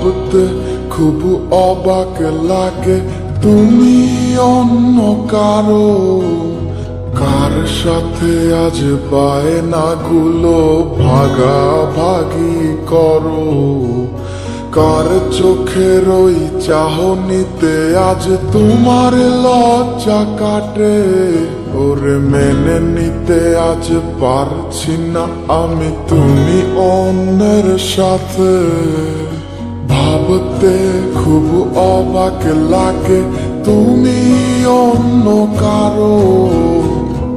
ভাবতে খুব অবাক লাগে, তুমি অন্য কারো। কার সাথে আজ বায়নাগুলো ভাগাভাগি করো? কার চোখের ওই চাহনিতে আজ তোমার লজ্জা কাটে? ওরে মেনে নিতে আজ পারছি না আমি তুমি অন্যের সাথে। ভাবতে খুব অবাক লাগে, তুমি অন্য কারো।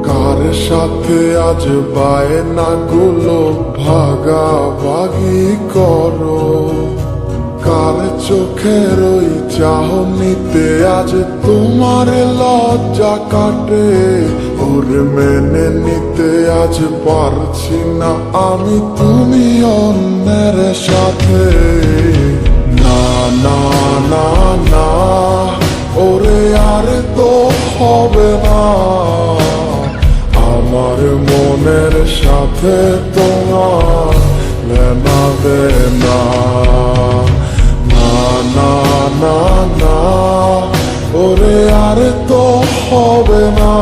কার সাথে আজ বায়নাগুলো ভাগাভাগি করো? কার চোখের ওই চাহনিতে আজ তোমার লজ্জা কাটে? ওরে মেনে নিতে আজ পারছি না আমি তুমি অন্যের সাথে। না না না না, ওরে আর তো হবে না, আমার মনের সাথে তোমার লেনা দেনা। না না না না, ওরে আর তো হবে না,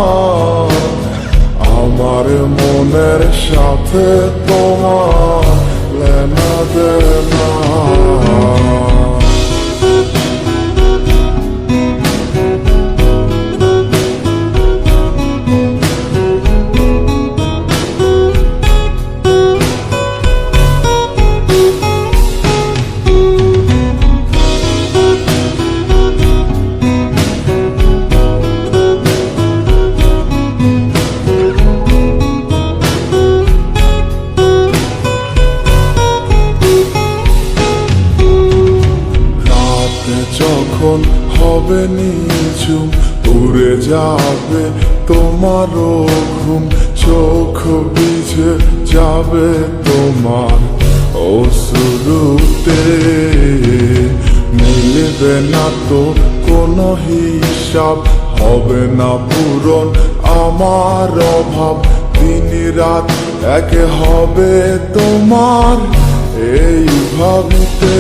আমার মনের সাথে তোমার লেনা দেনা। যখন হবে নিঝুম উড়ে যাবে তোমারও ঘুম, চোখ ভিজে যাবে তোমার অশ্রুতে। মিলবে না তো কোনো হিসাব, হবে না পূরণ আমার অভাব। দিন রাত এক হবে তোমার এই ভাবিতে।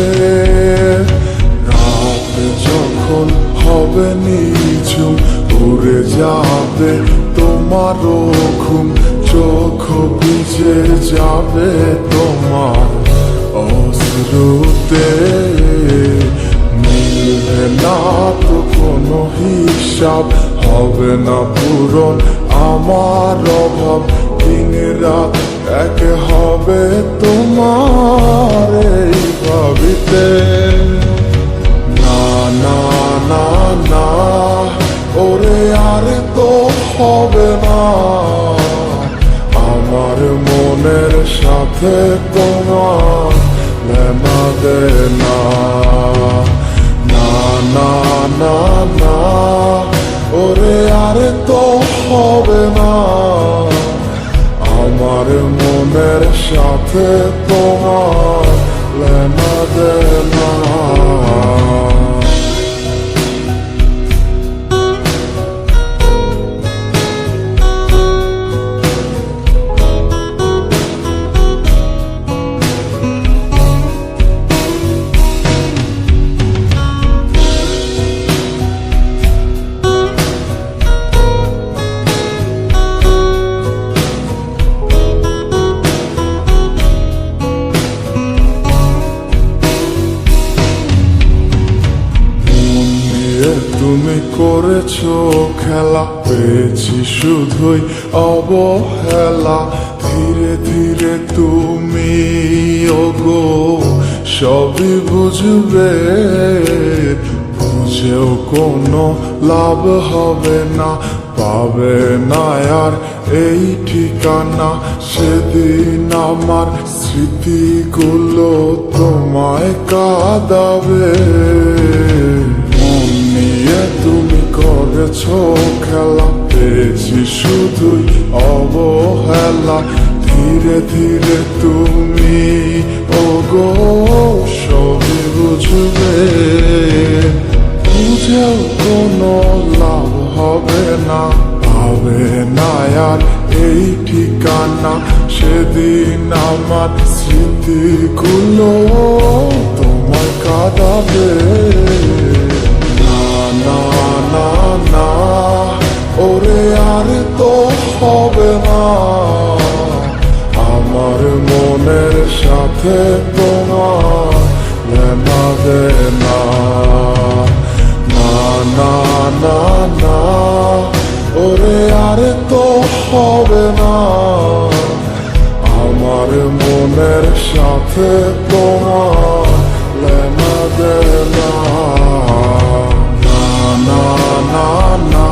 যখন হবে নিঝুম উড়ে যাবে তোমারও ঘুম, চোখ ভিজে যাবে তোমার অশ্রুতে। মিলবে না তো কোনো হিসাব, হবে না পূরণ আমার অভাব। দিন রাত এক হবে তোমার এই ভাবিতে। না না না, ওরে আর তো হবে না, আমার মনের সাথে তোমার লেনা দেনা। না না না না, ওরে আর তো হবে না, আমার মনের সাথে তোমার লেনা দেনা। তুমি করেছো খেলা, পেয়েছি শুধুই অবহেলা। ধীরে ধীরে তুমি ওগো সবই বুঝবে, বুঝেও কোনো লাভ হবে না, পাবে না আর এই ঠিকানা। সেদিন আমার স্মৃতিগুলো তোমায় কাঁদাবে। তুমি করেছো খেলা, পেয়েছি শুধুই অবহেলা। ধীরে ধীরে তুমি ওগো সবই বুঝবে, বুঝেও কোনো লাভ হবে না, পাবে না আর এই ঠিকানা। সেদিন আমার স্মৃতিগুলো তোমায় কাঁদা যাবে। না না না না ওরে আর তো হবে না, আমার মনের সাথে তোমার লেনা দেনা। না না না না ওরে আর তো হবে না, আমার মনের সাথে তোমার লেনা দেনা। না না না না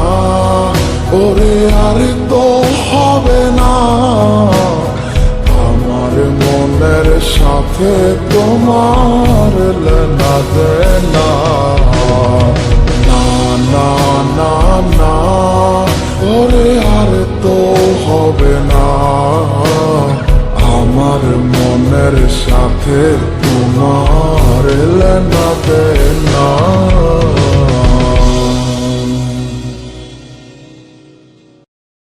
ওরে আর তো হবে না, আমার মনের সাথে তোমার লেনা দেনা। না না না না ওরে আর তো হবে না, আমার মনের সাথে তোমার লেনা দেনা।